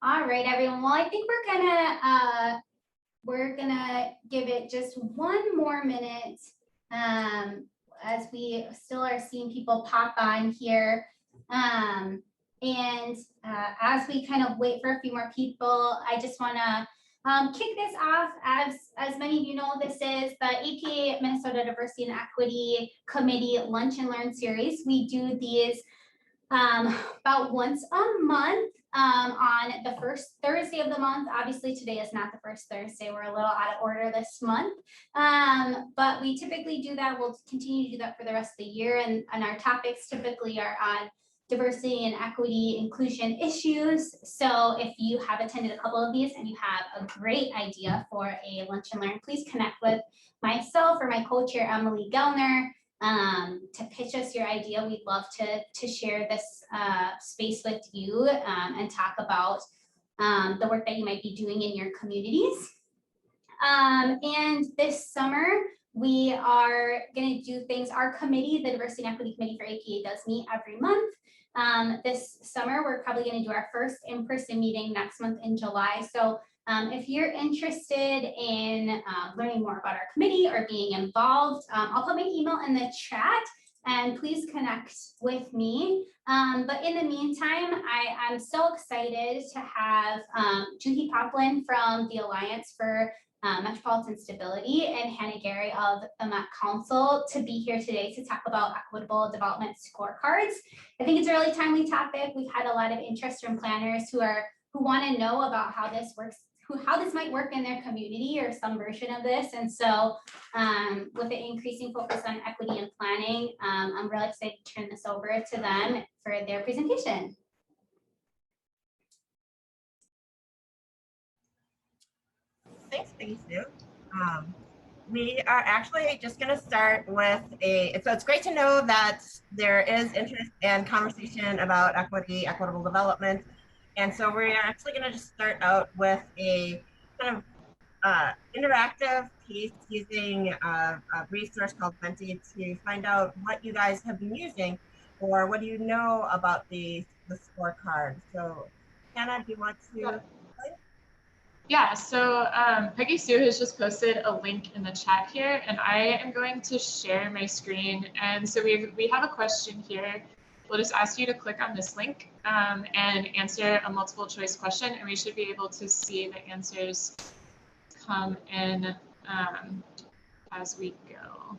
All right, everyone. Well, I think we're gonna give it just one more minute as we still are seeing people pop on here. As we kind of wait for a few more people, I just want to kick this off. As many of you know, this is the APA Minnesota Diversity and Equity Committee Lunch and Learn series. We do these about once a month on the first Thursday of the month. Obviously, today is not the first Thursday. We're a little out of order this month, but we typically do that. We'll continue to do that for the rest of the year, and our topics typically are on diversity and equity inclusion issues. So if you have attended a couple of these and you have a great idea for a lunch and learn, please connect with myself or my co-chair, Emily Gellner, to pitch us your idea. We'd love to share this space with you and talk about the work that you might be doing in your communities. And this summer, we are going to do things. Our committee, the Diversity and Equity Committee for APA, does meet every month. This summer, we're probably going to do our first in-person meeting next month in July. So if you're interested in learning more about our committee or being involved, I'll put my email in the chat and please connect with me. But in the meantime, I'm so excited to have Juhi Poplin from the Alliance for Metropolitan Stability and Hannah Gary of the Met Council to be here today to talk about equitable development scorecards. I think it's a really timely topic. We've had a lot of interest from planners who want to know about how this works, how this might work in their community or some version of this. And so with the increasing focus on equity and planning, I'm really excited to turn this over to them for their presentation. Thanks, Sue. We are actually just going to start with so it's great to know that there is interest and conversation about equitable development. And so we're actually going to just start out with a kind of interactive piece using a resource called Menti to find out what you guys have been using or what do you know about the scorecard. So Hannah, do you want to? Yeah, so Peggy Sue has just posted a link in the chat here, and I am going to share my screen. And so we have a question here. We'll just ask you to click on this link and answer a multiple choice question, and we should be able to see the answers come in as we go.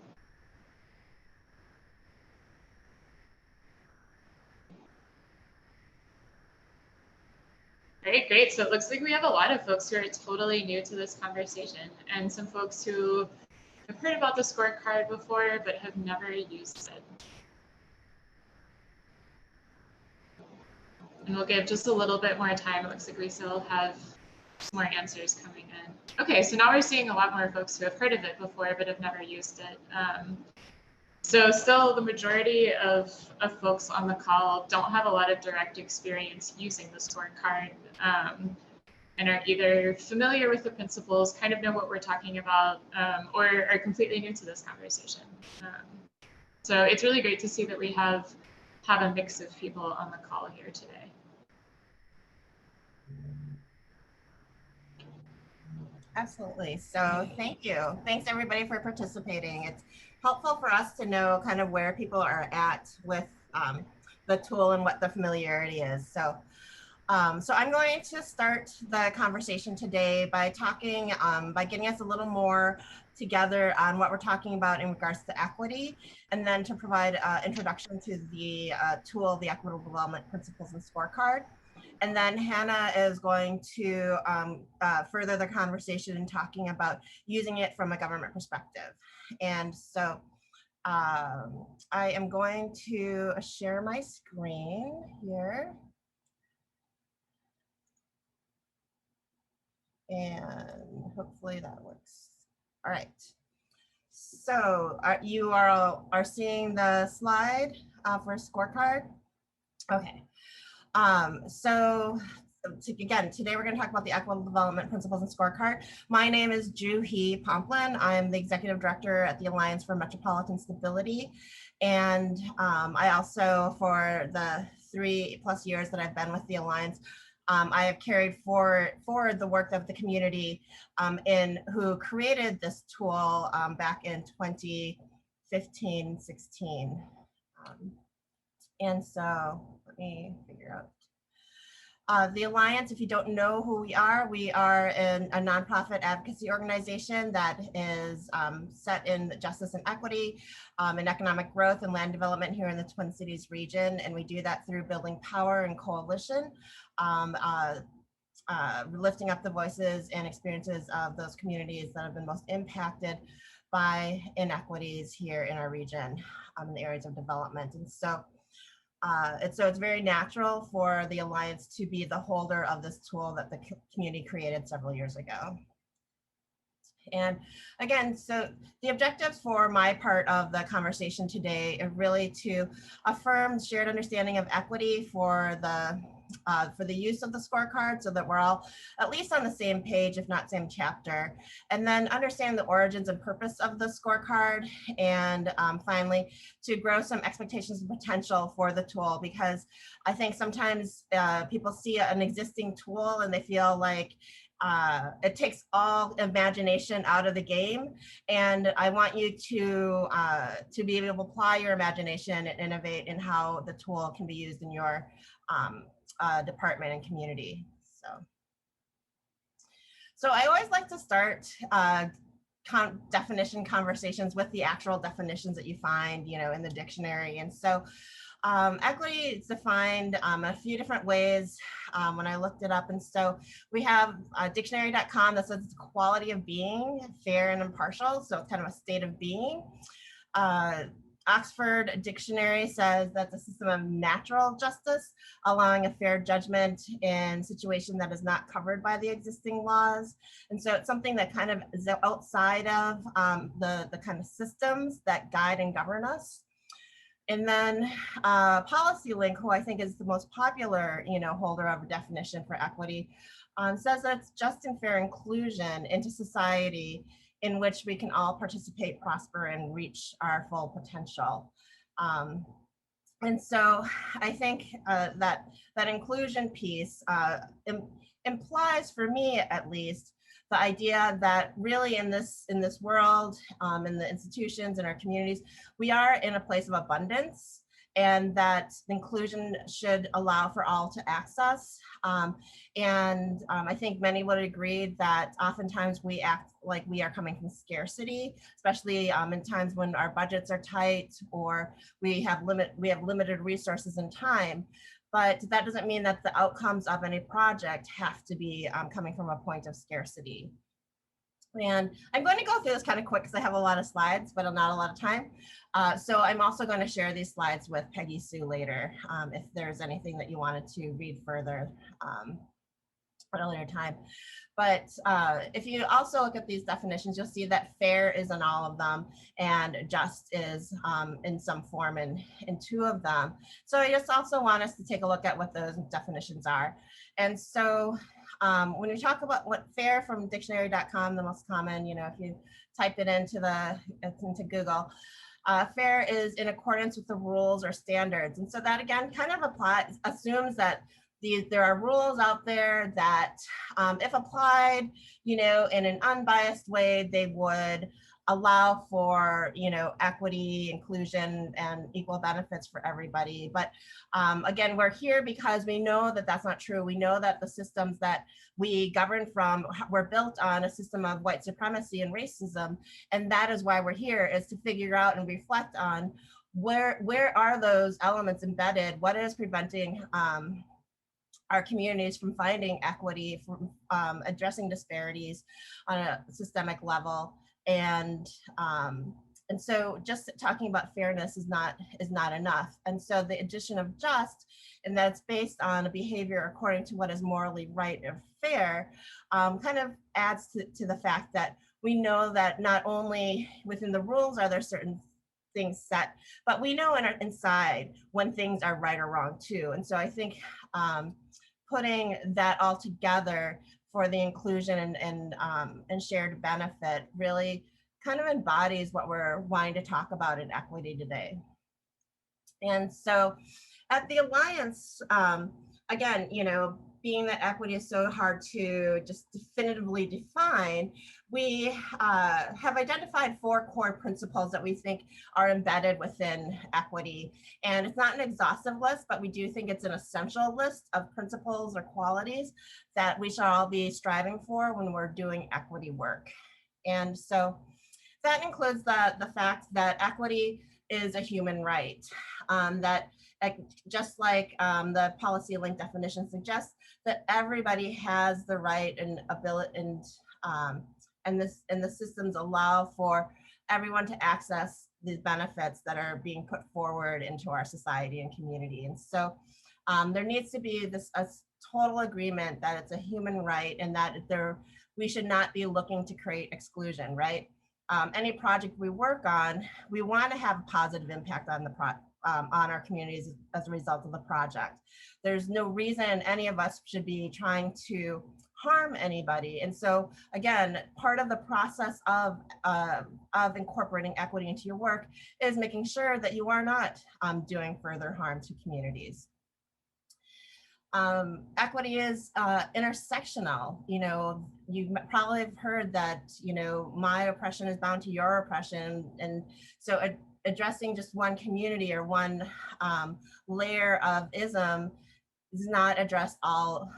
Great. So it looks like we have a lot of folks who are totally new to this conversation and some folks who have heard about the scorecard before but have never used it. And we'll give just a little bit more time. It looks like we still have some more answers coming in. Okay, so now we're seeing a lot more folks who have heard of it before but have never used it. So still the majority of folks on the call don't have a lot of direct experience using the scorecard and are either familiar with the principles, kind of know what we're talking about, or are completely new to this conversation. So it's really great to see that we have a mix of people on the call here today. Absolutely. So thank you. Thanks everybody for participating. It's helpful for us to know kind of where people are at with the tool and what the familiarity is. So I'm going to start the conversation today by talking, by getting us a little more together on what we're talking about in regards to equity, and then to provide introduction to the tool, the Equitable Development Principles and Scorecard. And then Hannah is going to further the conversation in talking about using it from a government perspective. And so I am going to share my screen here. And hopefully that works. All right. So you are seeing the slide for scorecard? Okay. Again, today we're going to talk about the Equitable Development Principles and Scorecard. My name is Juhi Poplin. I'm the Executive Director at the Alliance for Metropolitan Stability. And I also, for the 3+ years that I've been with the Alliance, I have carried forward the work of the community who created this tool back in 2015, 16. And so let me figure out. The Alliance, if you don't know who we are a nonprofit advocacy organization that is set in justice and equity and economic growth and land development here in the Twin Cities region. And we do that through building power and coalition, lifting up the voices and experiences of those communities that have been most impacted by inequities here in our region, in the areas of development. And so it's very natural for the Alliance to be the holder of this tool that the community created several years ago. And again, so the objectives for my part of the conversation today are really to affirm shared understanding of equity for the use of the scorecard, so that we're all at least on the same page, if not same chapter, and then understand the origins and purpose of the scorecard, and finally to grow some expectations and potential for the tool, because I think sometimes people see an existing tool and they feel like it takes all imagination out of the game, and I want you to be able to apply your imagination and innovate in how the tool can be used in your department and community. So I always like to start definition conversations with the actual definitions that you find, in the dictionary. And so equity is defined a few different ways when I looked it up. And so we have dictionary.com that says it's quality of being, fair and impartial. So it's kind of a state of being. Oxford Dictionary says that the system of natural justice, allowing a fair judgment in situation that is not covered by the existing laws. And so it's something that kind of is outside of the kind of systems that guide and govern us. And then PolicyLink, who I think is the most popular, holder of a definition for equity, says that it's just and fair inclusion into society in which we can all participate, prosper, and reach our full potential. And so I think that inclusion piece implies, for me at least, the idea that really in this world, in the institutions, in our communities, we are in a place of abundance, and that inclusion should allow for all to access. I think many would agree that oftentimes we act like we are coming from scarcity, especially in times when our budgets are tight or we have limited resources and time. But that doesn't mean that the outcomes of any project have to be coming from a point of scarcity. And I'm going to go through this kind of quick because I have a lot of slides, but not a lot of time. So I'm also going to share these slides with Peggy Sue later, if there's anything that you wanted to read further at a later time. But if you also look at these definitions, you'll see that fair is in all of them and just is in some form in two of them. So I just also want us to take a look at what those definitions are. And so when we talk about what fair from dictionary.com, the most common, if you type it into Google, fair is in accordance with the rules or standards. And so that again kind of assumes that there are rules out there that if applied, in an unbiased way, they would allow for, equity, inclusion, and equal benefits for everybody. But again, we're here because we know that that's not true. We know that the systems that we govern from were built on a system of white supremacy and racism. And that is why we're here, is to figure out and reflect on where are those elements embedded? What is preventing our communities from finding equity, from addressing disparities on a systemic level. And so just talking about fairness is not enough. And so the addition of just, and that's based on a behavior according to what is morally right or fair, kind of adds to the fact that we know that not only within the rules are there certain things set, but we know inside when things are right or wrong too. And so I think putting that all together for the inclusion and shared benefit really kind of embodies what we're wanting to talk about in equity today. And so at the Alliance, again, being that equity is so hard to just definitively define, we have identified 4 core principles that we think are embedded within equity. And it's not an exhaustive list, but we do think it's an essential list of principles or qualities that we should all be striving for when we're doing equity work. And so that includes the fact that equity is a human right, that just like the policy link definition suggests, that everybody has the right and ability, and the systems allow for everyone to access these benefits that are being put forward into our society and community. And so there needs to be a total agreement that it's a human right, and that we should not be looking to create exclusion, right? Any project we work on, we want to have a positive impact on on our communities as a result of the project. There's no reason any of us should be trying to harm anybody. And so again, part of the process of incorporating equity into your work is making sure that you are not doing further harm to communities. Equity is intersectional. You probably have heard that, my oppression is bound to your oppression. And so addressing just one community or one layer of ism does not address all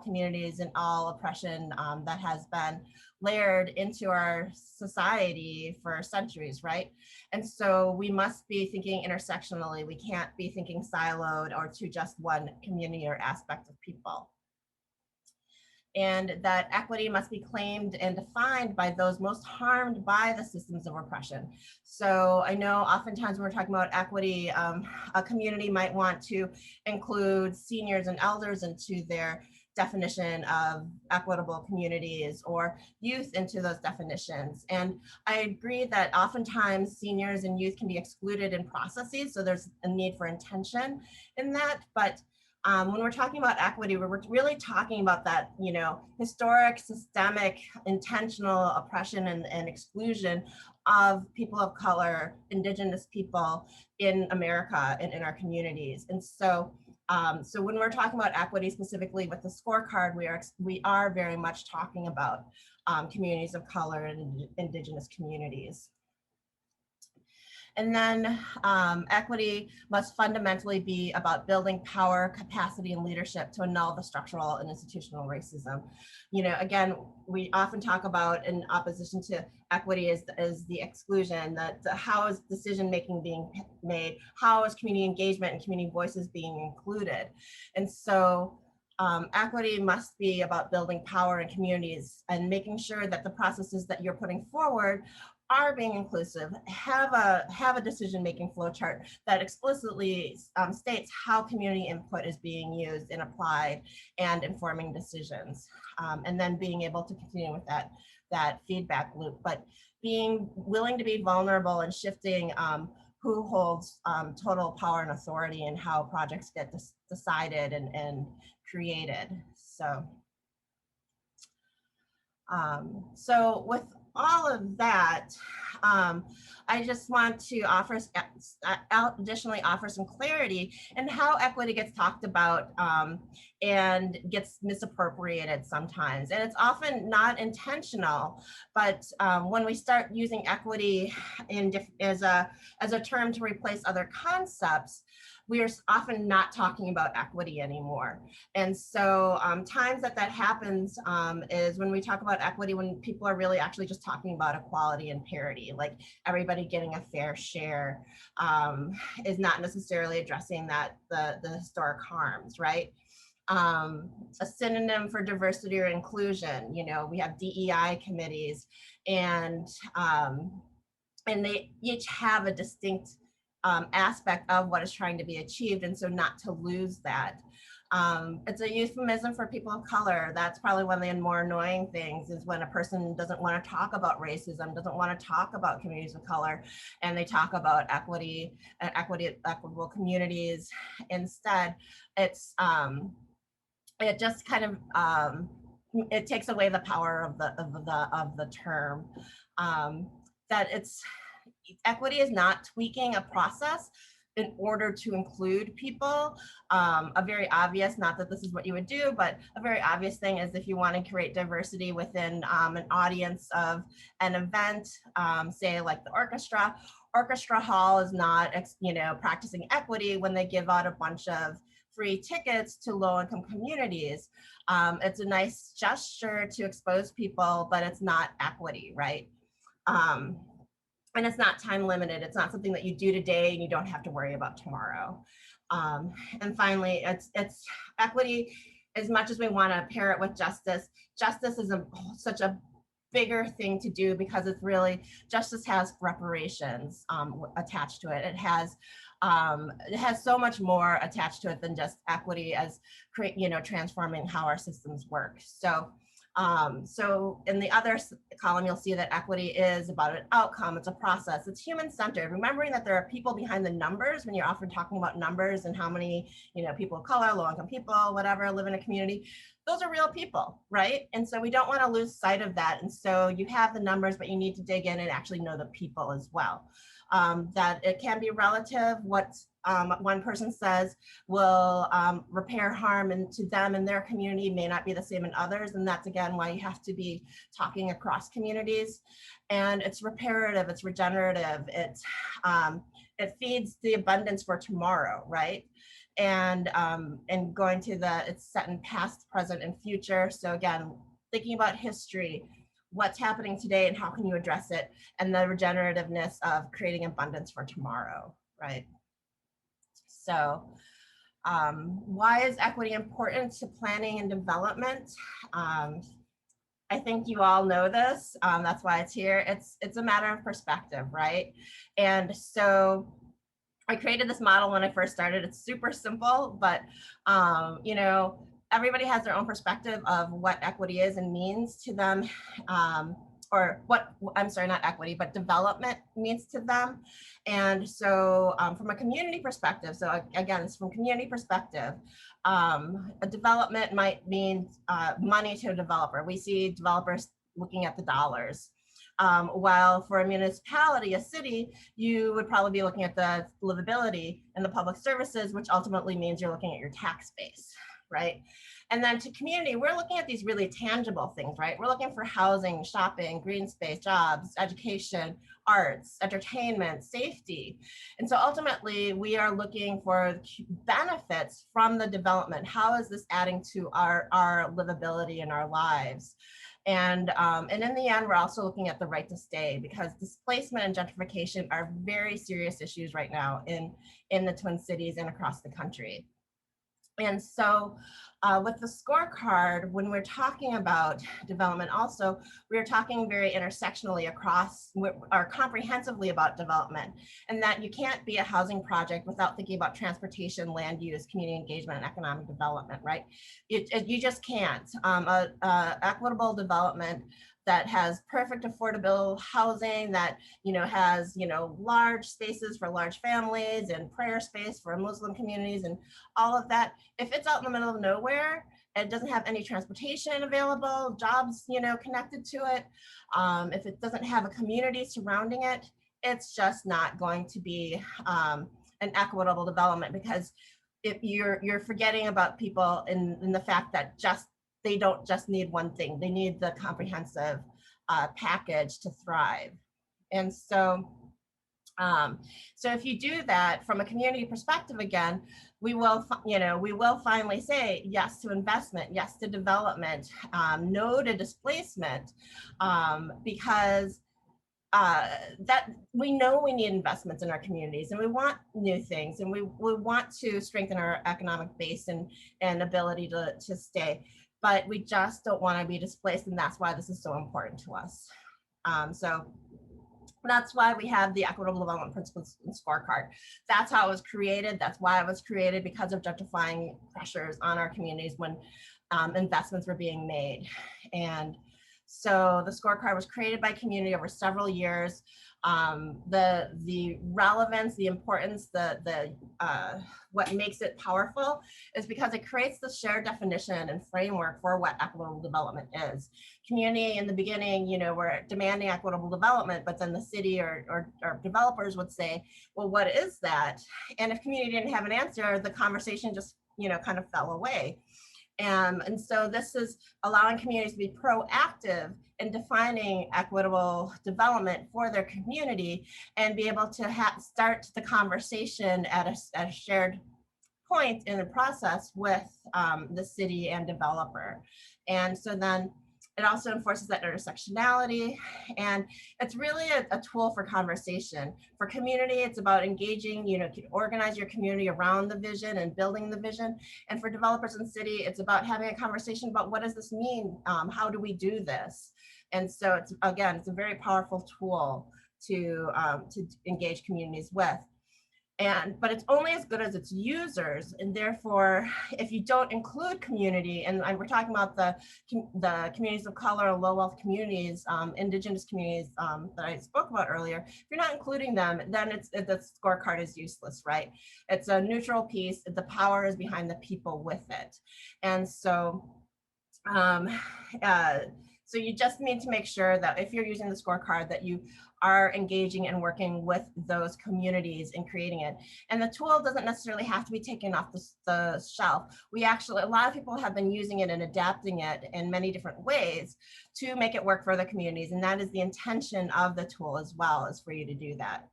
communities and all oppression that has been layered into our society for centuries, right? And so we must be thinking intersectionally. We can't be thinking siloed or to just one community or aspect of people. And that equity must be claimed and defined by those most harmed by the systems of oppression. So I know oftentimes when we're talking about equity, a community might want to include seniors and elders into their definition of equitable communities, or youth into those definitions. And I agree that oftentimes seniors and youth can be excluded in processes, so there's a need for intention in that. But when we're talking about equity, we're really talking about that, historic, systemic, intentional oppression and exclusion of people of color, Indigenous people in America and in our communities. And so, so when we're talking about equity specifically with the scorecard, we are very much talking about communities of color and Indigenous communities. And then equity must fundamentally be about building power, capacity, and leadership to annul the structural and institutional racism. Again, we often talk about in opposition to equity is the exclusion, that how is decision-making being made, how is community engagement and community voices being included. And so equity must be about building power in communities and making sure that the processes that you're putting forward are being inclusive, have a decision-making flowchart that explicitly states how community input is being used and applied and informing decisions, and then being able to continue with that feedback loop, but being willing to be vulnerable and shifting who holds total power and authority and how projects get decided and created. So, so with all of that, I just want to additionally offer some clarity in how equity gets talked about and gets misappropriated sometimes. And it's often not intentional, but when we start using equity as a term to replace other concepts, we are often not talking about equity anymore. And so times that happens is when we talk about equity, when people are really actually just talking about equality and parity, like everybody getting a fair share is not necessarily addressing the historic harms, right? A synonym for diversity or inclusion, we have DEI committees, and they each have a distinct aspect of what is trying to be achieved, and so not to lose that. It's a euphemism for people of color. That's probably one of the more annoying things, is when a person doesn't want to talk about racism, doesn't want to talk about communities of color, and they talk about equity and equitable communities instead. It's it just kind of it takes away the power of the term. That equity is not tweaking a process. in order to include people. A very obvious, not that this is what you would do, but a very obvious thing is if you want to create diversity within an audience of an event, say like the orchestra hall is not, practicing equity when they give out a bunch of free tickets to low-income communities. It's a nice gesture to expose people, but it's not equity, right? And it's not time limited. It's not something that you do today and you don't have to worry about tomorrow. And finally, it's equity. As much as we want to pair it with justice, justice is such a bigger thing to do because it's really, justice has reparations attached to it. It has so much more attached to it than just equity as transforming how our systems work. So in the other column, you'll see that equity is about an outcome. It's a process. It's human-centered. Remembering that there are people behind the numbers when you're often talking about numbers and how many, people of color, low-income people, whatever, live in a community. Those are real people, right? And so we don't want to lose sight of that. And so you have the numbers, but you need to dig in and actually know the people as well. That it can be relative. What one person says will repair harm to them and their community may not be the same in others. And that's, again, why you have to be talking across communities. And it's reparative, it's regenerative, it feeds the abundance for tomorrow, right? And going to it's set in past, present, and future. So again, thinking about history, what's happening today and how can you address it, and the regenerativeness of creating abundance for tomorrow, right? So why is equity important to planning and development? I think you all know this, that's why it's here. It's a matter of perspective, right? And so I created this model when I first started. It's super simple, but everybody has their own perspective of what equity is and means to them, or what, I'm sorry, not equity, but development means to them. And so from a community perspective, so again, it's from community perspective, a development might mean money to a developer. We see developers looking at the dollars. While for a municipality, a city, you would probably be looking at the livability and the public services, which ultimately means you're looking at your tax base, right? And then to community, we're looking at these really tangible things, right? We're looking for housing, shopping, green space, jobs, education, arts, entertainment, safety. And so ultimately, we are looking for benefits from the development. How is this adding to our livability in our lives? And in the end, we're also looking at the right to stay, because displacement and gentrification are very serious issues right now in the Twin Cities and across the country. And so with the scorecard, when we're talking about development also, we're talking very intersectionally across, or comprehensively about development, and that you can't be a housing project without thinking about transportation, land use, community engagement, and economic development, right? You just can't. Equitable development that has perfect affordable housing, that has large spaces for large families and prayer space for Muslim communities and all of that. If it's out in the middle of nowhere and it doesn't have any transportation available, jobs connected to it, if it doesn't have a community surrounding it, it's just not going to be an equitable development, because if you're forgetting about people in the fact that they don't just need one thing, they need the comprehensive package to thrive. And so, so if you do that from a community perspective, again, we will finally say yes to investment, yes to development, no to displacement, because that we know we need investments in our communities, and we want new things, and we want to strengthen our economic base and ability to stay. But we just don't want to be displaced, and that's why this is so important to us. So that's why we have the Equitable Development Principles and Scorecard. That's how it was created. That's why it was created, because of gentrifying pressures on our communities when investments were being made. And So the scorecard was created by community over several years. The relevance, the importance, what makes it powerful is because it creates the shared definition and framework for what equitable development is. Community in the beginning, were demanding equitable development, but then the city or developers would say, well, what is that? And if community didn't have an answer, the conversation just, kind of fell away. And so this is allowing communities to be proactive in defining equitable development for their community and be able to start the conversation at a shared point in the process with the city and developer. And so then it also enforces that intersectionality, and it's really a tool for conversation. For community, it's about engaging, organize your community around the vision and building the vision. And for developers in the city, it's about having a conversation about what does this mean? How do we do this? And so it's a very powerful tool to engage communities with. But it's only as good as its users, and therefore, if you don't include community, and we're talking about the communities of color, low wealth communities, indigenous communities that I spoke about earlier, if you're not including them, then the scorecard is useless, right? It's a neutral piece. The power is behind the people with it, and so. So you just need to make sure that if you're using the scorecard that you are engaging and working with those communities and creating it. And the tool doesn't necessarily have to be taken off the shelf. A lot of people have been using it and adapting it in many different ways to make it work for the communities. And that is the intention of the tool as well, is for you to do that.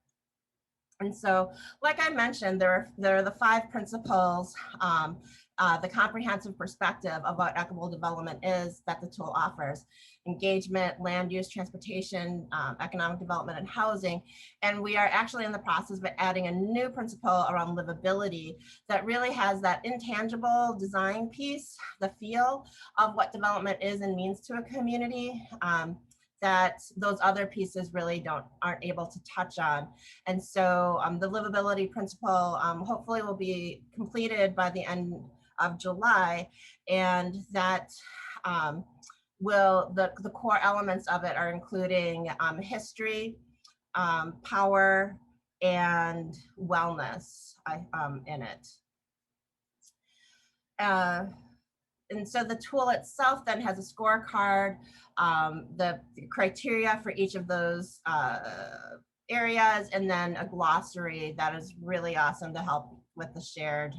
And so, like I mentioned, there are the 5 principles, the comprehensive perspective of what equitable development is that the tool offers: engagement, land use, transportation, economic development, and housing. And we are actually in the process of adding a new principle around livability that really has that intangible design piece, the feel of what development is and means to a community. That those other pieces really aren't able to touch on. And so the livability principle hopefully will be completed by the end of July, and that the core elements of it are including history, power, and wellness in it. And so the tool itself then has a scorecard, the criteria for each of those areas, and then a glossary that is really awesome to help with the shared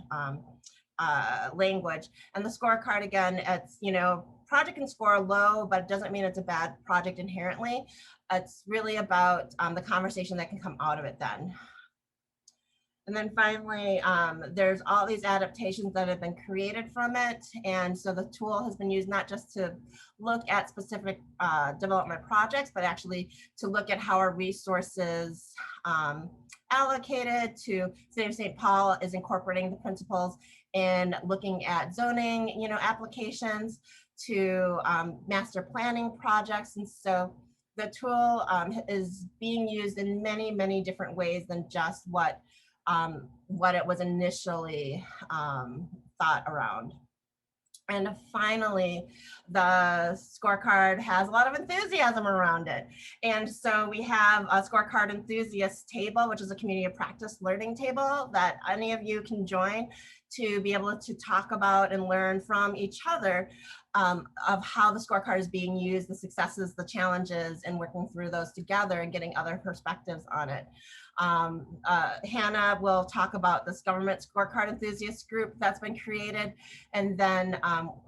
language. And the scorecard, again, it's, project can score low, but it doesn't mean it's a bad project inherently. It's really about the conversation that can come out of it then. And then finally, there's all these adaptations that have been created from it. And so the tool has been used not just to look at specific development projects, but actually to look at how our resources allocated to City of St. Paul is incorporating the principles in looking at zoning, applications, to master planning projects. And so the tool is being used in many, many different ways than just what it was initially thought around. And finally, the scorecard has a lot of enthusiasm around it. And so we have a Scorecard Enthusiast table, which is a community of practice learning table that any of you can join to be able to talk about and learn from each other of how the scorecard is being used, the successes, the challenges, and working through those together and getting other perspectives on it. Hannah will talk about this government scorecard enthusiast group that's been created. And then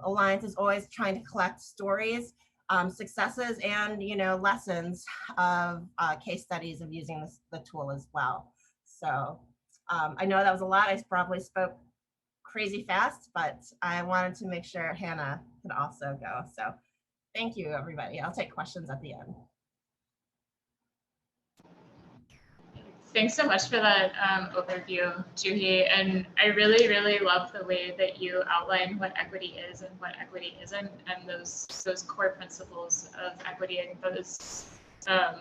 Alliance is always trying to collect stories, successes, and lessons of case studies of using the tool as well. So I know that was a lot. I probably spoke crazy fast, but I wanted to make sure Hannah could also go. So thank you, everybody. I'll take questions at the end. Thanks so much for that overview, Juhi. And I really, really love the way that you outline what equity is and what equity isn't, and those core principles of equity. I think that is a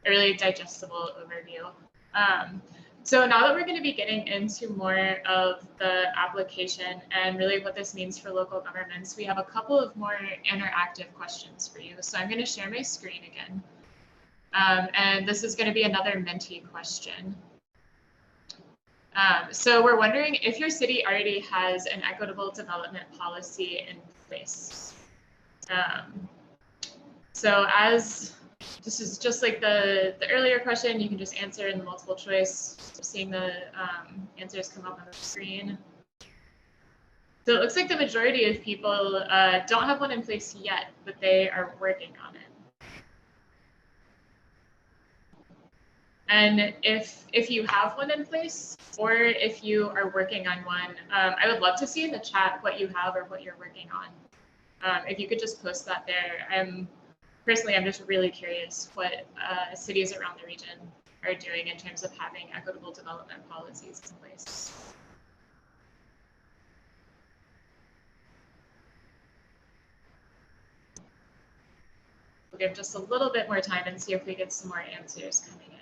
really digestible overview. So now that we're going to be getting into more of the application and really what this means for local governments, we have a couple of more interactive questions for you. So I'm going to share my screen again. And this is going to be another Menti question. So we're wondering if your city already has an equitable development policy in place. So as this is just like the earlier question, you can just answer in the multiple choice, seeing the answers come up on the screen. So it looks like the majority of people don't have one in place yet, but they are working on it. And if you have one in place, or if you are working on one, I would love to see in the chat what you have or what you're working on. If you could just post that there. Personally, I'm just really curious what cities around the region are doing in terms of having equitable development policies in place. We'll give just a little bit more time and see if we get some more answers coming in.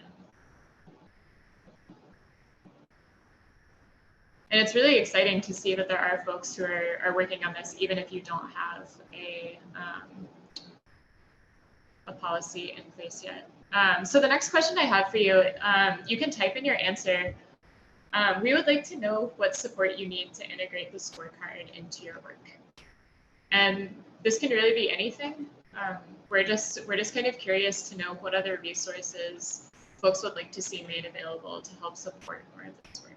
And it's really exciting to see that there are folks who are working on this, even if you don't have a policy in place yet. So the next question I have for you, you can type in your answer. We would like to know what support you need to integrate the scorecard into your work. And this can really be anything. We're just kind of curious to know what other resources folks would like to see made available to help support more of this work.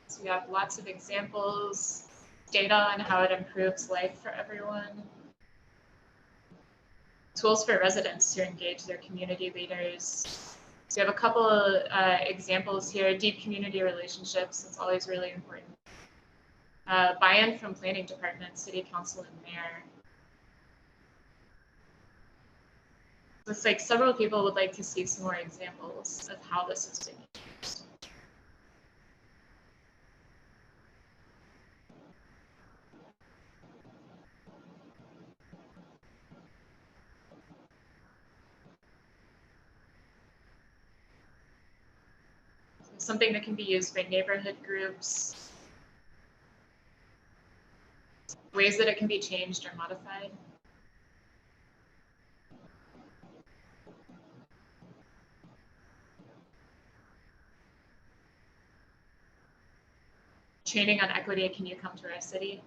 So we have lots of examples, data on how it improves life for everyone, tools for residents to engage their community leaders. So we have a couple of examples here, deep community relationships, it's always really important. Buy-in from planning department, city council, and mayor. Looks like several people would like to see some more examples of how this is being used. Something that can be used by neighborhood groups, ways that it can be changed or modified. Training on equity, can you come to our city?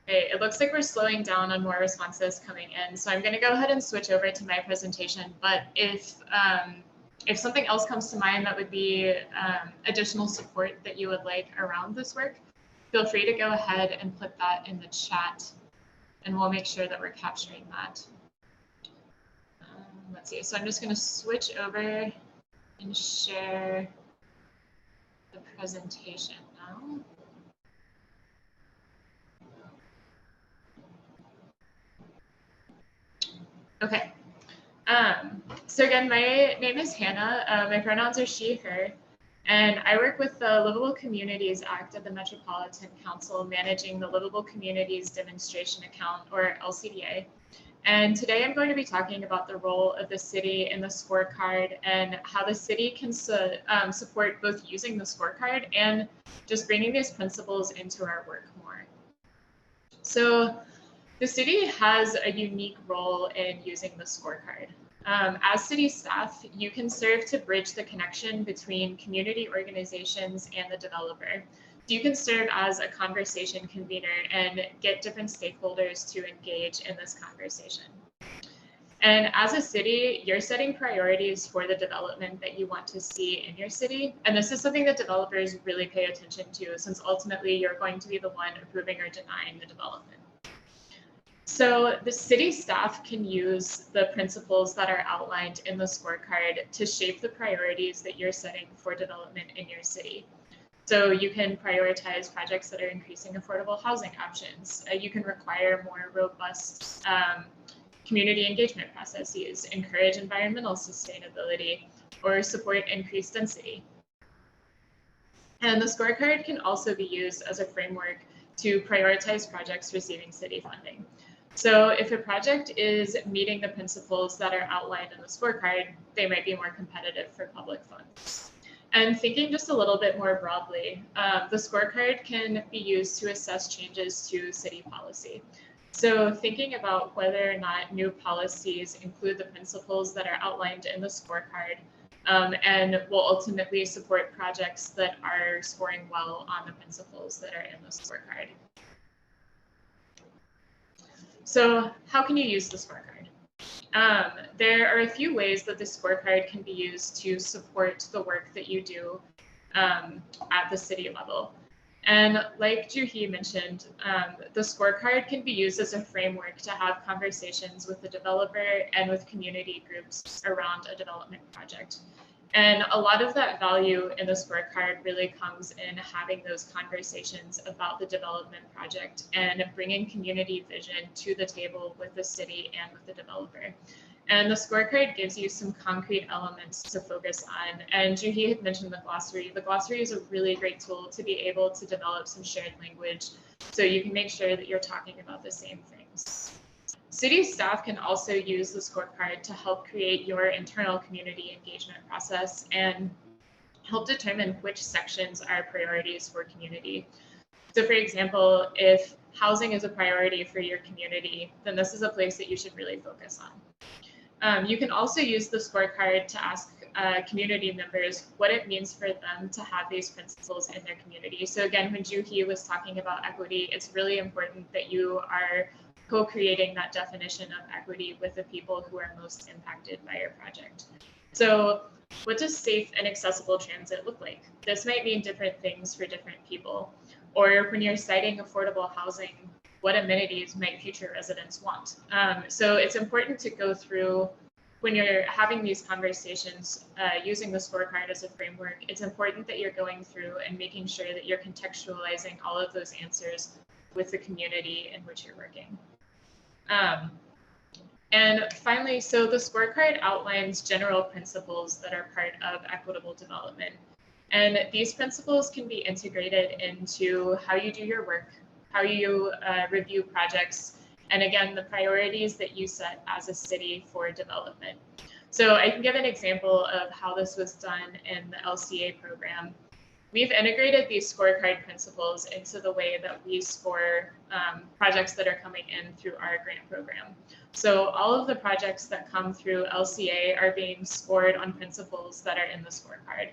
Okay, it looks like we're slowing down on more responses coming in, so I'm going to go ahead and switch over to my presentation. But if something else comes to mind that would be additional support that you would like around this work, feel free to go ahead and put that in the chat, and we'll make sure that we're capturing that. Let's see, so I'm just going to switch over and share the presentation now. Okay. So again, my name is Hannah. My pronouns are she, her, and I work with the Livable Communities Act at the Metropolitan Council, managing the Livable Communities Demonstration Account, or LCDA. And today I'm going to be talking about the role of the city in the scorecard and how the city can support both using the scorecard and just bringing these principles into our work more. So the city has a unique role in using the scorecard. As city staff, you can serve to bridge the connection between community organizations and the developer. You can serve as a conversation convener and get different stakeholders to engage in this conversation. And as a city, you're setting priorities for the development that you want to see in your city. And this is something that developers really pay attention to, since ultimately you're going to be the one approving or denying the development. So the city staff can use the principles that are outlined in the scorecard to shape the priorities that you're setting for development in your city. So you can prioritize projects that are increasing affordable housing options. You can require more robust community engagement processes, encourage environmental sustainability, or support increased density. And the scorecard can also be used as a framework to prioritize projects receiving city funding. So if a project is meeting the principles that are outlined in the scorecard, they might be more competitive for public funds. And thinking just a little bit more broadly, the scorecard can be used to assess changes to city policy. So thinking about whether or not new policies include the principles that are outlined in the scorecard and will ultimately support projects that are scoring well on the principles that are in the scorecard. So how can you use the scorecard? There are a few ways that the scorecard can be used to support the work that you do at the city level. And like Juhi mentioned, the scorecard can be used as a framework to have conversations with the developer and with community groups around a development project. And a lot of that value in the scorecard really comes in having those conversations about the development project and bringing community vision to the table with the city and with the developer. And the scorecard gives you some concrete elements to focus on. And Juhi had mentioned the glossary. The glossary is a really great tool to be able to develop some shared language so you can make sure that you're talking about the same things. City staff can also use the scorecard to help create your internal community engagement process and help determine which sections are priorities for community. So for example, if housing is a priority for your community, then this is a place that you should really focus on. You can also use the scorecard to ask community members what it means for them to have these principles in their community. So again, when Juhi was talking about equity, it's really important that you are co-creating that definition of equity with the people who are most impacted by your project. So what does safe and accessible transit look like? This might mean different things for different people. Or when you're citing affordable housing, what amenities might future residents want? So it's important to go through, when you're having these conversations using the scorecard as a framework, it's important that you're going through and making sure that you're contextualizing all of those answers with the community in which you're working. And finally, so the scorecard outlines general principles that are part of equitable development. And these principles can be integrated into how you do your work, how you review projects, and again, the priorities that you set as a city for development. So I can give an example of how this was done in the LCA program. We've integrated these scorecard principles into the way that we score projects that are coming in through our grant program. So all of the projects that come through LCA are being scored on principles that are in the scorecard.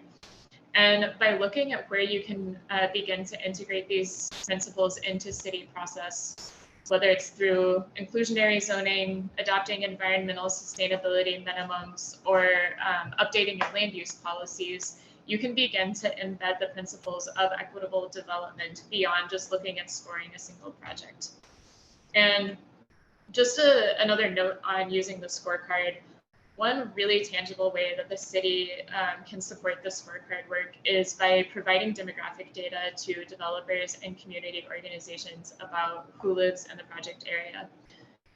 And by looking at where you can begin to integrate these principles into city process, whether it's through inclusionary zoning, adopting environmental sustainability minimums, or updating your land use policies, you can begin to embed the principles of equitable development beyond just looking at scoring a single project. And just another note on using the scorecard, one really tangible way that the city can support the scorecard work is by providing demographic data to developers and community organizations about who lives in the project area.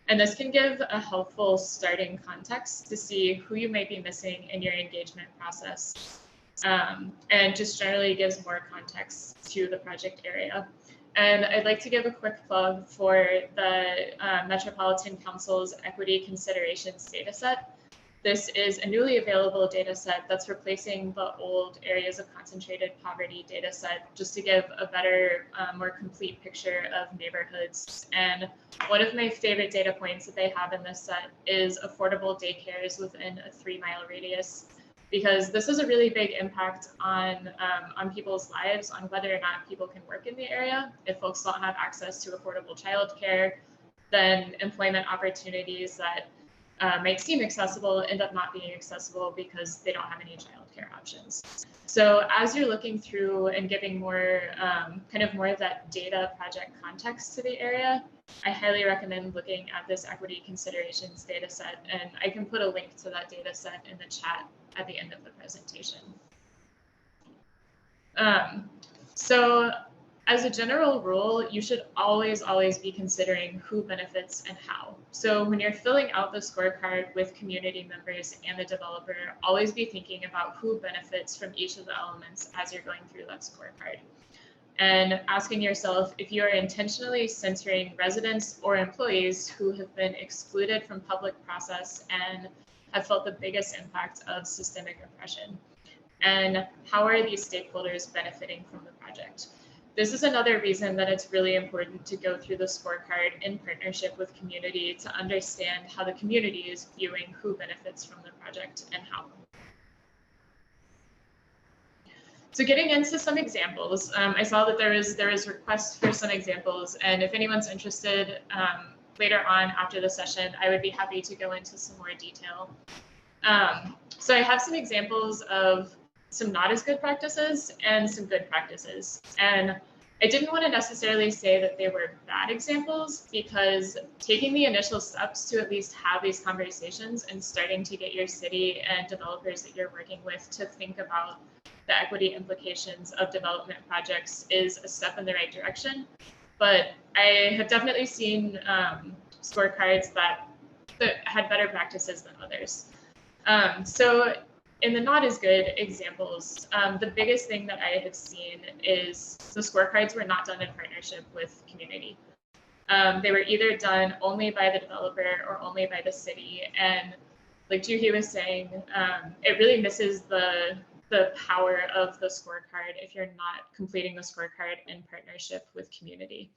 And this can give a helpful starting context to see who you might be missing in your engagement process, and just generally gives more context to the project area. And I'd like to give a quick plug for the Metropolitan Council's Equity Considerations dataset. This is a newly available data set that's replacing the old areas of concentrated poverty data set, just to give a better, more complete picture of neighborhoods. And one of my favorite data points that they have in this set is affordable daycares within a 3-mile radius, because this is a really big impact on people's lives, on whether or not people can work in the area. If folks don't have access to affordable childcare, then employment opportunities that might seem accessible end up not being accessible because they don't have any childcare options. So as you're looking through and giving more more of that data project context to the area, I highly recommend looking at this equity considerations data set, and I can put a link to that data set in the chat at the end of the presentation. So as a general rule, you should always be considering who benefits and how. So when you're filling out the scorecard with community members and the developer, always be thinking about who benefits from each of the elements as you're going through that scorecard. And asking yourself if you are intentionally censoring residents or employees who have been excluded from public process and have felt the biggest impact of systemic oppression. And how are these stakeholders benefiting from the project? This is another reason that it's really important to go through the scorecard in partnership with community to understand how the community is viewing who benefits from the project and how. So getting into some examples, I saw that there is requests for some examples, and if anyone's interested later on after the session, I would be happy to go into some more detail. So I have some examples of some not as good practices and some good practices. And I didn't want to necessarily say that they were bad examples, because taking the initial steps to at least have these conversations and starting to get your city and developers that you're working with to think about the equity implications of development projects is a step in the right direction. But I have definitely seen scorecards that had better practices than others. So in the not as good examples, the biggest thing that I have seen is the scorecards were not done in partnership with community. They were either done only by the developer or only by the city. And like Juhi was saying, it really misses the power of the scorecard if you're not completing the scorecard in partnership with community.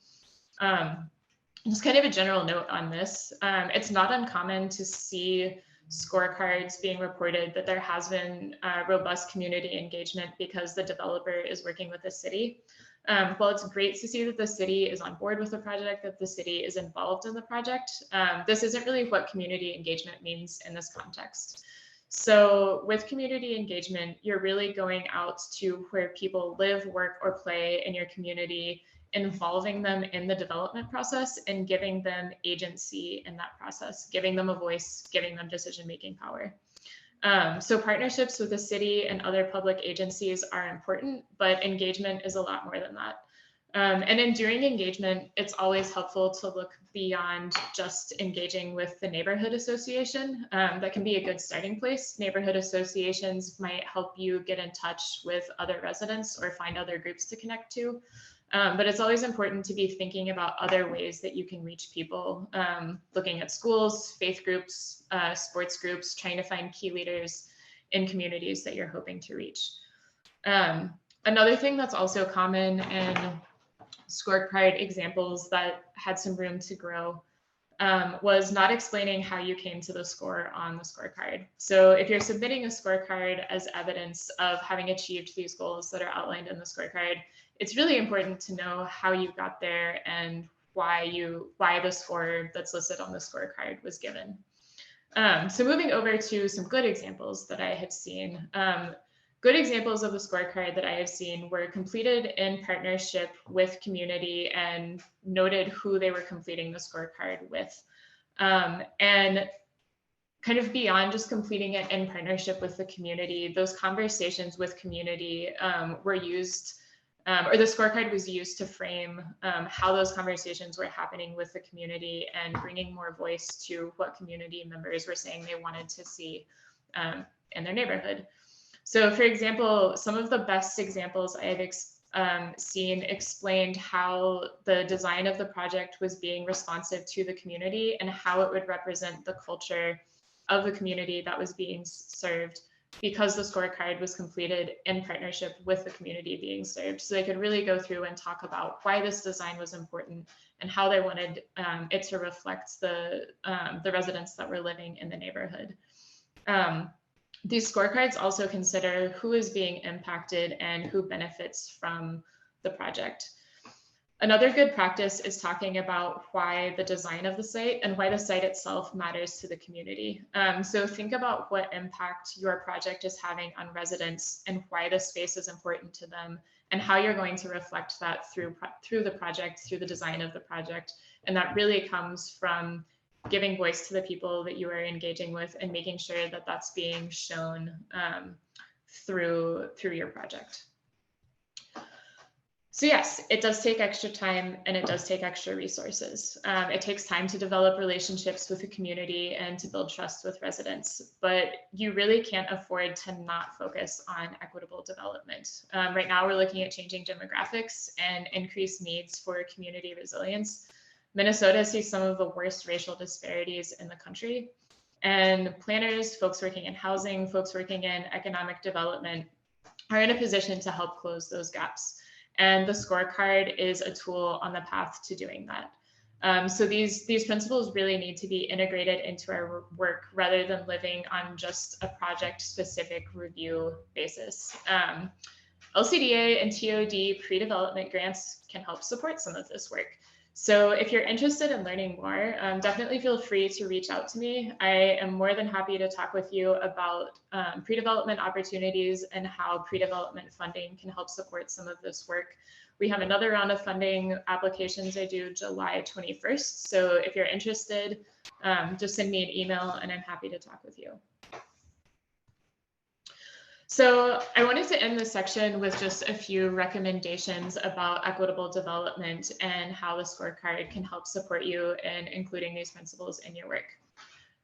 Just kind of a general note on this. It's not uncommon to see scorecards being reported that there has been robust community engagement because the developer is working with the city. While it's great to see that the city is on board with the project, that the city is involved in the project, this isn't really what community engagement means in this context. So with community engagement, you're really going out to where people live, work, or play in your community, involving them in the development process and giving them agency in that process, giving them a voice, giving them decision-making power. So partnerships with the city and other public agencies are important, but engagement is a lot more than that. And in doing engagement, it's always helpful to look beyond just engaging with the neighborhood association. That can be a good starting place. Neighborhood associations might help you get in touch with other residents or find other groups to connect to. But it's always important to be thinking about other ways that you can reach people, looking at schools, faith groups, sports groups, trying to find key leaders in communities that you're hoping to reach. Another thing that's also common in scorecard examples that had some room to grow was not explaining how you came to the score on the scorecard. So if you're submitting a scorecard as evidence of having achieved these goals that are outlined in the scorecard, it's really important to know how you got there and why the score that's listed on the scorecard was given. So moving over to some good examples that I had seen. Good examples of the scorecard that I have seen were completed in partnership with community and noted who they were completing the scorecard with. And kind of beyond just completing it in partnership with the community, those conversations with community were used, or the scorecard was used to frame how those conversations were happening with the community and bringing more voice to what community members were saying they wanted to see in their neighborhood. So for example, some of the best examples I have seen explained how the design of the project was being responsive to the community and how it would represent the culture of the community that was being served, because the scorecard was completed in partnership with the community being served. So they could really go through and talk about why this design was important and how they wanted it to reflect the residents that were living in the neighborhood. These scorecards also consider who is being impacted and who benefits from the project. Another good practice is talking about why the design of the site and why the site itself matters to the community. So think about what impact your project is having on residents and why the space is important to them and how you're going to reflect that through the project, through the design of the project. And that really comes from giving voice to the people that you are engaging with and making sure that that's being shown through your project. So yes, it does take extra time and it does take extra resources. It takes time to develop relationships with the community and to build trust with residents, but you really can't afford to not focus on equitable development. Right now, we're looking at changing demographics and increased needs for community resilience. Minnesota sees some of the worst racial disparities in the country, and planners, folks working in housing, folks working in economic development are in a position to help close those gaps. And the scorecard is a tool on the path to doing that. So these principles really need to be integrated into our work rather than living on just a project-specific review basis. LCDA and TOD pre-development grants can help support some of this work. So if you're interested in learning more, definitely feel free to reach out to me. I am more than happy to talk with you about pre-development opportunities and how pre-development funding can help support some of this work. We have another round of funding applications are due July 21st. So if you're interested, just send me an email and I'm happy to talk with you. So I wanted to end this section with just a few recommendations about equitable development and how the scorecard can help support you in including these principles in your work.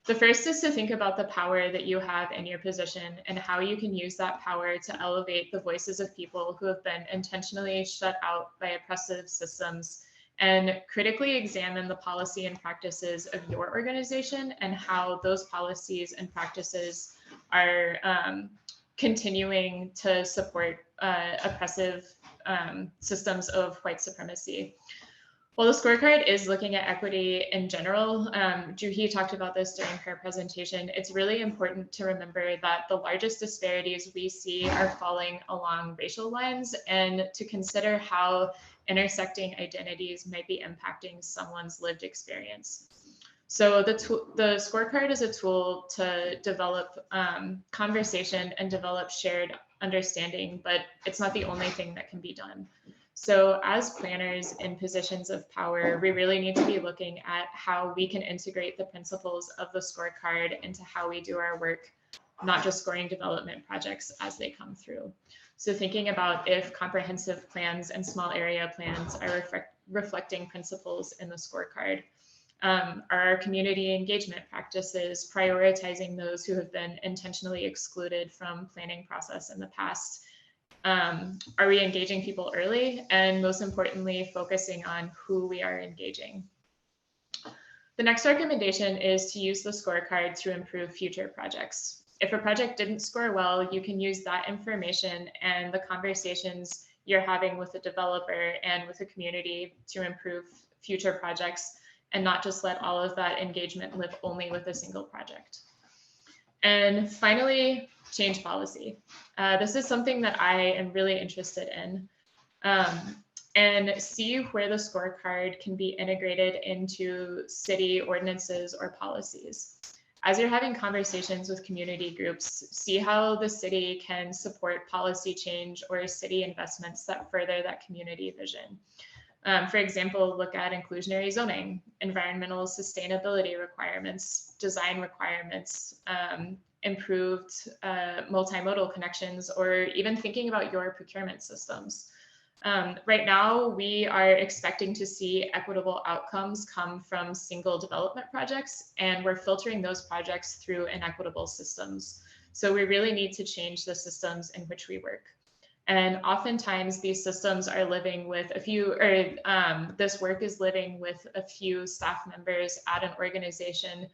The first is to think about the power that you have in your position and how you can use that power to elevate the voices of people who have been intentionally shut out by oppressive systems, and critically examine the policy and practices of your organization and how those policies and practices are continuing to support oppressive systems of white supremacy. While the scorecard is looking at equity in general, Juhi talked about this during her presentation, it's really important to remember that the largest disparities we see are falling along racial lines, and to consider how intersecting identities might be impacting someone's lived experience. So the scorecard is a tool to develop conversation and develop shared understanding, but it's not the only thing that can be done. So as planners in positions of power, we really need to be looking at how we can integrate the principles of the scorecard into how we do our work, not just scoring development projects as they come through. So thinking about if comprehensive plans and small area plans are reflecting principles in the scorecard. Are our community engagement practices prioritizing those who have been intentionally excluded from planning process in the past? Are we engaging people early? And most importantly, focusing on who we are engaging. The next recommendation is to use the scorecard to improve future projects. If a project didn't score well, you can use that information and the conversations you're having with the developer and with the community to improve future projects, and not just let all of that engagement live only with a single project. And finally, change policy. This is something that I am really interested in, and see where the scorecard can be integrated into city ordinances or policies. As you're having conversations with community groups, see how the city can support policy change or city investments that further that community vision. For example, look at inclusionary zoning, environmental sustainability requirements, design requirements, improved multimodal connections, or even thinking about your procurement systems. Right now, we are expecting to see equitable outcomes come from single development projects, and we're filtering those projects through inequitable systems. So we really need to change the systems in which we work. And oftentimes these systems are living with a few, or this work is living with a few staff members at an organization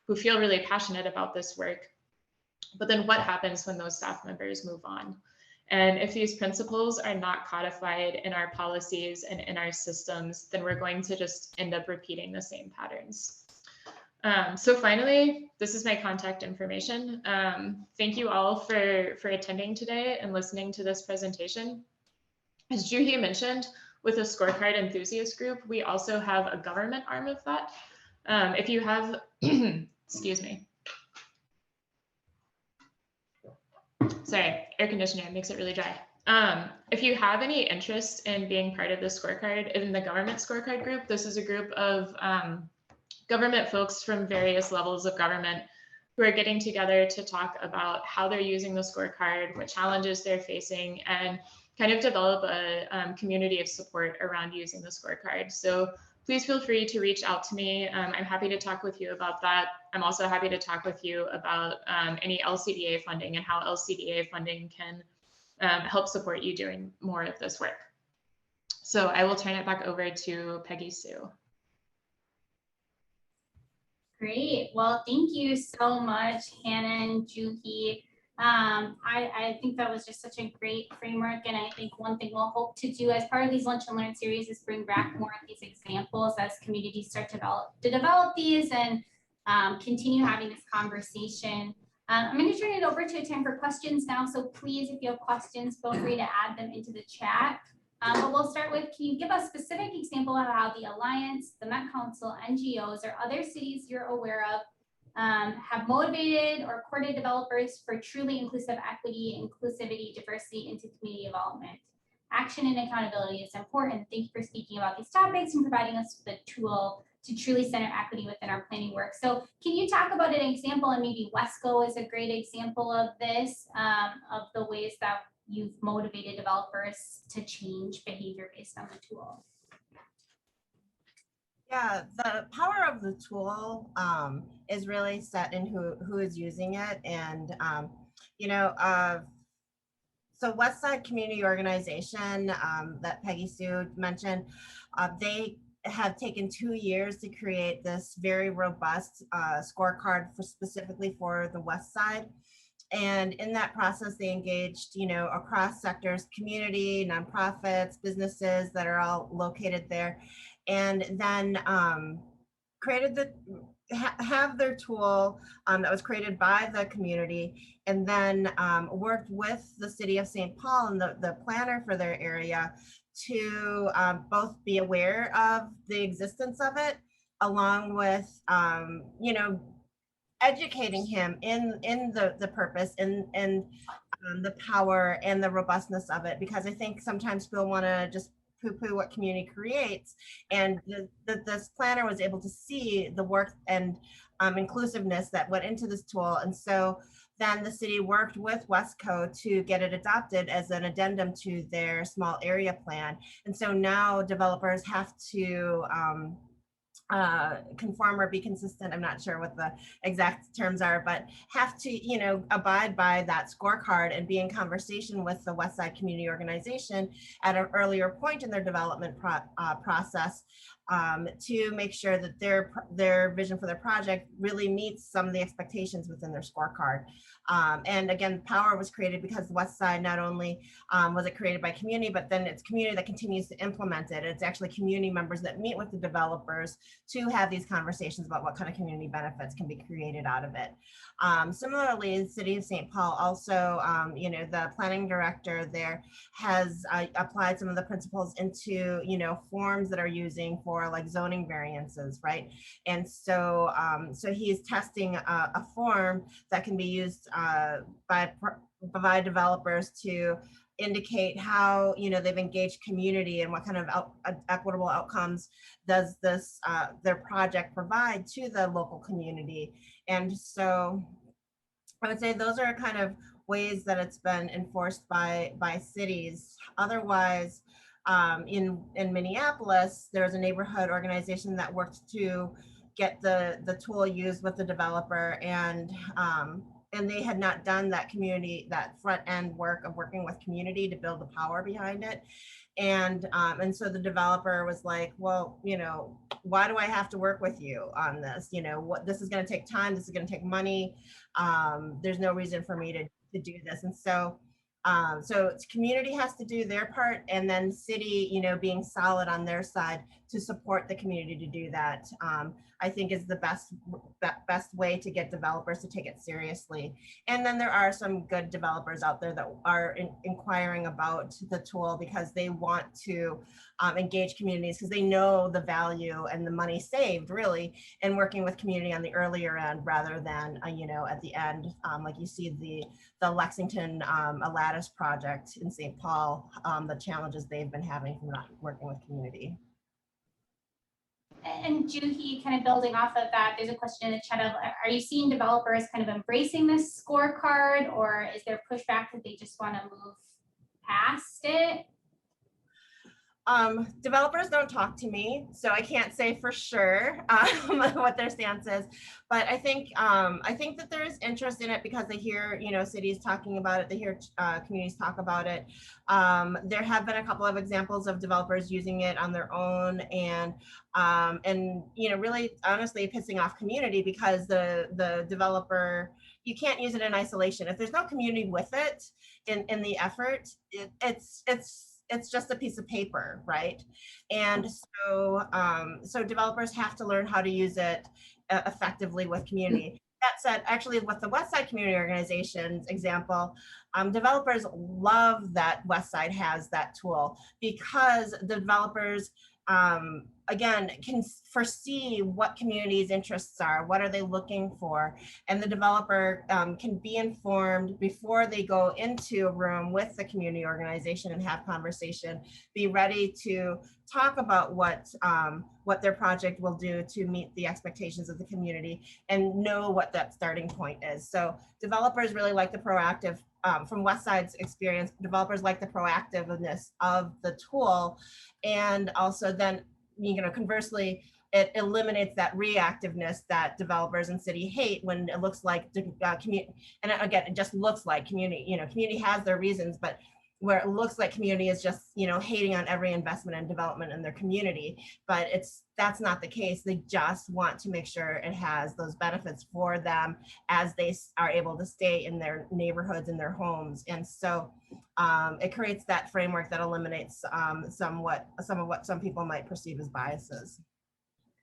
who feel really passionate about this work. But then what happens when those staff members move on? And if these principles are not codified in our policies and in our systems, then we're going to just end up repeating the same patterns. So finally, this is my contact information. Thank you all for attending today and listening to this presentation. As Juhi mentioned, with the Scorecard Enthusiast group, we also have a government arm of that. If you have, excuse me. Sorry, air conditioner makes it really dry. If you have any interest in being part of the scorecard, in the government scorecard group, this is a group of government folks from various levels of government who are getting together to talk about how they're using the scorecard, what challenges they're facing, and kind of develop a community of support around using the scorecard. So please feel free to reach out to me. I'm happy to talk with you about that. I'm also happy to talk with you about any LCDA funding and how LCDA funding can help support you doing more of this work. So I will turn it back over to Peggy Sue. Great. Well, thank you so much, Hannah and Juhi. I think that was just such a great framework. And I think one thing we'll hope to do as part of these Lunch and Learn series is bring back more of these examples as communities start to develop these and continue having this conversation. I'm going to turn it over to a time for questions now. So please, if you have questions, feel free to add them into the chat. But we'll start with, can you give a specific example of how the Alliance, the Met Council, NGOs, or other cities you're aware of have motivated or courted developers for truly inclusive equity, inclusivity, diversity into community development? Action and accountability is important. Thank you for speaking about these topics and providing us with a tool to truly center equity within our planning work. So can you talk about an example, and maybe Wesco is a great example of this, of the ways that you've motivated developers to change behavior based on the tool? Yeah, the power of the tool is really set in who is using it. And, so Westside Community Organization that Peggy Sue mentioned, they have taken 2 years to create this very robust scorecard specifically for the West Side. And in that process, they engaged, across sectors, community, nonprofits, businesses that are all located there, and then created have their tool that was created by the community, and then worked with the city of St. Paul and the planner for their area to both be aware of the existence of it, along with, educating him in the purpose and the power and the robustness of it, because I think sometimes people want to just poo-poo what community creates, and this planner was able to see the work and inclusiveness that went into this tool. And so then the city worked with Wesco to get it adopted as an addendum to their small area plan. And so now developers have to conform or be consistent, I'm not sure what the exact terms are, but have to, abide by that scorecard and be in conversation with the Westside Community Organization at an earlier point in their development process to make sure that their vision for their project really meets some of the expectations within their scorecard. And again, power was created because the West Side not only was it created by community, but then it's community that continues to implement it. It's actually community members that meet with the developers to have these conversations about what kind of community benefits can be created out of it. Similarly, the city of St. Paul also, the planning director there has applied some of the principles into, forms that are using for like zoning variances, right? And so, so he's testing a form that can be used by developers to indicate how they've engaged community and what kind of equitable outcomes does this their project provide to the local community. And so I would say those are kind of ways that it's been enforced by cities. Otherwise, in Minneapolis, there's a neighborhood organization that worked to get the tool used with the developer, and they had not done that front end work of working with community to build the power behind it. And so the developer was like, well, why do I have to work with you on this? This is going to take time. This is going to take money. There's no reason for me to do this. And so community has to do their part, and then city, being solid on their side to support the community to do that, I think is the best way to get developers to take it seriously. And then there are some good developers out there that are inquiring about the tool because they want to engage communities, because they know the value and the money saved really in working with community on the earlier end rather than at the end, like you see the Lexington a lattice project in St. Paul, the challenges they've been having from not working with community. And Juhi, kind of building off of that, there's a question in the chat of, are you seeing developers kind of embracing this scorecard, or is there pushback that they just want to move asked it? Developers don't talk to me, so I can't say for sure what their stance is. But I think that there is interest in it because they hear, cities talking about it. They hear communities talk about it. There have been a couple of examples of developers using it on their own, and really honestly pissing off community because the developer, you can't use it in isolation. If there's no community with it in the effort, it's just a piece of paper, right? And so developers have to learn how to use it effectively with community. That said, actually with the Westside Community Organizations example, developers love that Westside has that tool because the developers, again, can foresee what community's interests are, what are they looking for, and the developer can be informed before they go into a room with the community organization and have conversation, be ready to talk about what their project will do to meet the expectations of the community and know what that starting point is. So developers really like the proactive, from Westside's experience, developers like the proactiveness of the tool, and also then, conversely, it eliminates that reactiveness that developers and city hate when it looks like community. And again, it just looks like community. Community has their reasons, but where it looks like community is just hating on every investment and development in their community. But that's not the case. They just want to make sure it has those benefits for them as they are able to stay in their neighborhoods and their homes. And so it creates that framework that eliminates some of what some people might perceive as biases.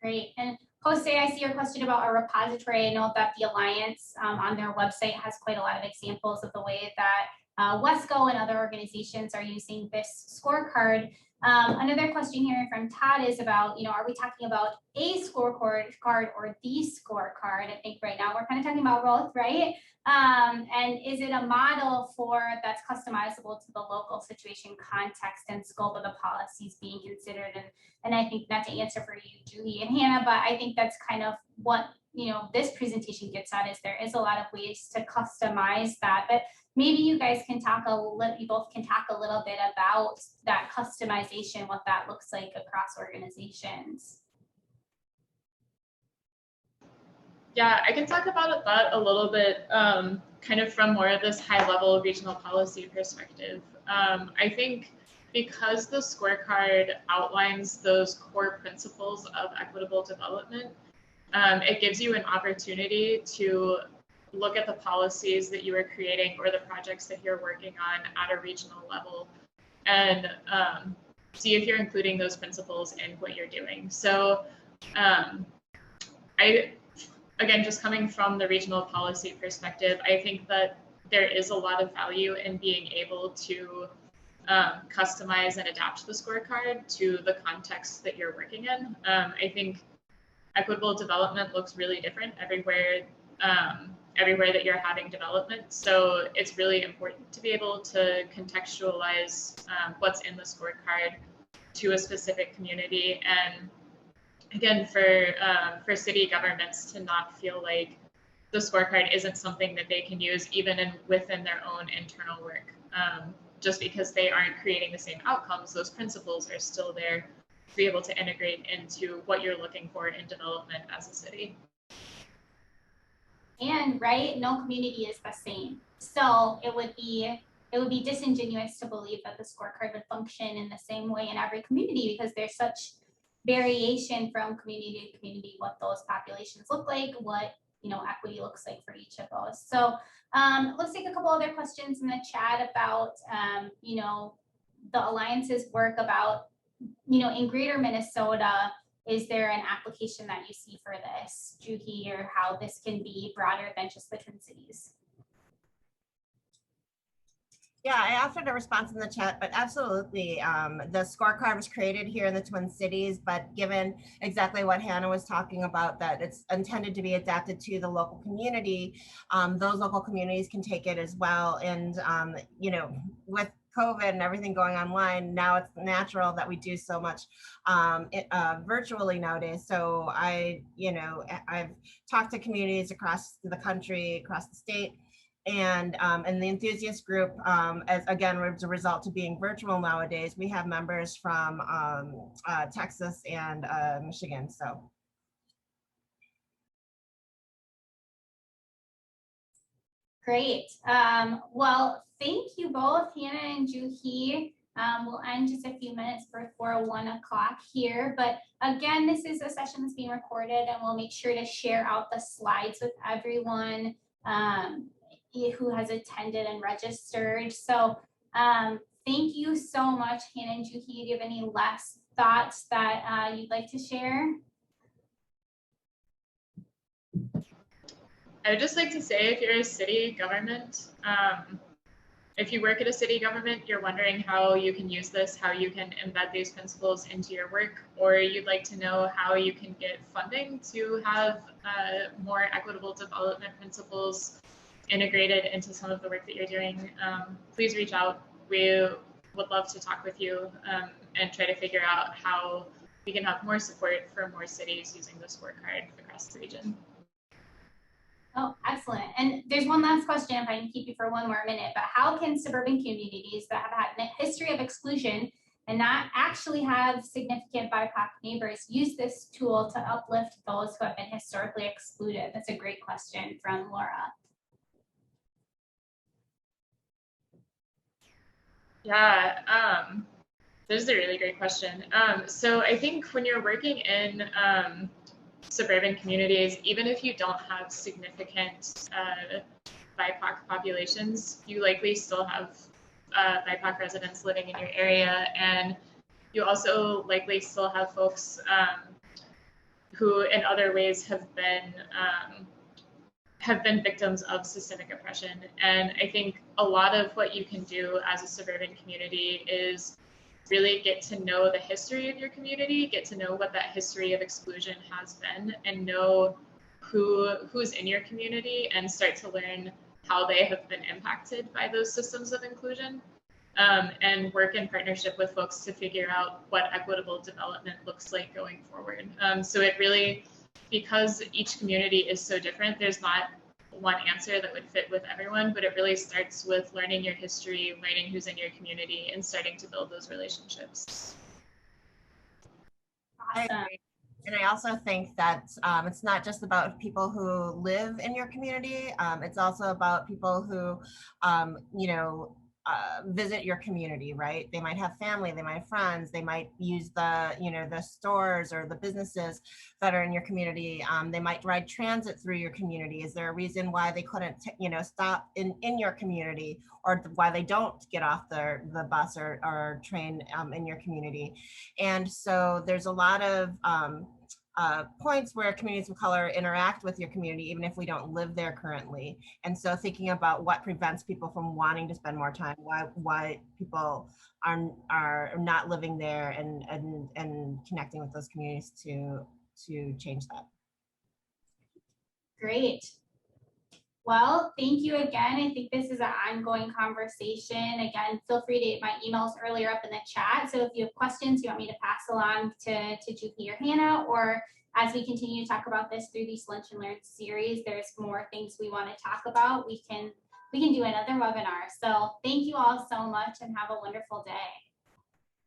Great. And Jose, I see your question about a repository. I know that the Alliance on their website has quite a lot of examples of the way that Wesco and other organizations are using this scorecard. Another question here from Todd is about, are we talking about a scorecard or the scorecard? I think right now we're kind of talking about both, right? And is it a model that's customizable to the local situation, context, and scope of the policies being considered? And I think not to answer for you, Julie and Hannah, but I think that's kind of what this presentation gets at, is there is a lot of ways to customize that. But maybe you guys can you both can talk a little bit about that customization, what that looks like across organizations. Yeah, I can talk about that a little bit, kind of from more of this high level regional policy perspective. I think because the scorecard outlines those core principles of equitable development, it gives you an opportunity to look at the policies that you are creating or the projects that you're working on at a regional level and see if you're including those principles in what you're doing. So again, just coming from the regional policy perspective, I think that there is a lot of value in being able to customize and adapt the scorecard to the context that you're working in. I think equitable development looks really different everywhere that you're having development. So it's really important to be able to contextualize what's in the scorecard to a specific community. And again, for city governments to not feel like the scorecard isn't something that they can use even within their own internal work. Just because they aren't creating the same outcomes, those principles are still there to be able to integrate into what you're looking for in development as a city. And right, no community is the same. So it would be disingenuous to believe that the scorecard would function in the same way in every community, because there's such variation from community to community, what those populations look like, what equity looks like for each of those. So let's take a couple other questions in the chat about the Alliance's work about in greater Minnesota. Is there an application that you see for this, Juhi, or how this can be broader than just the Twin Cities? Yeah, I offered a response in the chat, but absolutely. The scorecard was created here in the Twin Cities, but given exactly what Hannah was talking about, that it's intended to be adapted to the local community, those local communities can take it as well. And, with COVID and everything going online, now it's natural that we do so much virtually nowadays. So I've talked to communities across the country, across the state, And the Enthusiast group, as again, as a result of being virtual nowadays, we have members from Texas and Michigan. So. Great. Well, thank you both, Hannah and Juhi. We'll end just a few minutes before 1 o'clock here. But again, this is a session that's being recorded, and we'll make sure to share out the slides with everyone who has attended and registered. So thank you so much, Hannah and Juhi. Do you have any last thoughts that you'd like to share? I would just like to say, if you're a city government, if you work at a city government, you're wondering how you can use this, how you can embed these principles into your work, or you'd like to know how you can get funding to have more equitable development principles integrated into some of the work that you're doing, please reach out. We would love to talk with you and try to figure out how we can have more support for more cities using the scorecard across the region. Oh, excellent. And there's one last question, if I can keep you for one more minute, but how can suburban communities that have had a history of exclusion and not actually have significant BIPOC neighbors use this tool to uplift those who have been historically excluded? That's a great question from Laura. Yeah, this is a really great question. So I think when you're working in suburban communities, even if you don't have significant BIPOC populations, you likely still have BIPOC residents living in your area, and you also likely still have folks who in other ways have been victims of systemic oppression. And I think a lot of what you can do as a suburban community is really get to know the history of your community, get to know what that history of exclusion has been, and know who's in your community, and start to learn how they have been impacted by those systems of inclusion, and work in partnership with folks to figure out what equitable development looks like going forward. So it really, because each community is so different, there's not one answer that would fit with everyone, but it really starts with learning your history, learning who's in your community, and starting to build those relationships. Awesome. And I also think that it's not just about people who live in your community. It's also about people who, visit your community, right? They might have family, they might have friends, they might use the stores or the businesses that are in your community. They might ride transit through your community. Is there a reason why they couldn't, stop in your community, or why they don't get off the bus or train in your community? And so there's a lot of points where communities of color interact with your community, even if we don't live there currently. And so thinking about what prevents people from wanting to spend more time, why people are not living there, and connecting with those communities to change that. Great. Well, thank you again. I think this is an ongoing conversation. Again, feel free to, my email's earlier up in the chat. So if you have questions you want me to pass along to Juhi or Hannah, or as we continue to talk about this through these Lunch and Learn series, there's more things we want to talk about, we can do another webinar. So thank you all so much, and have a wonderful day.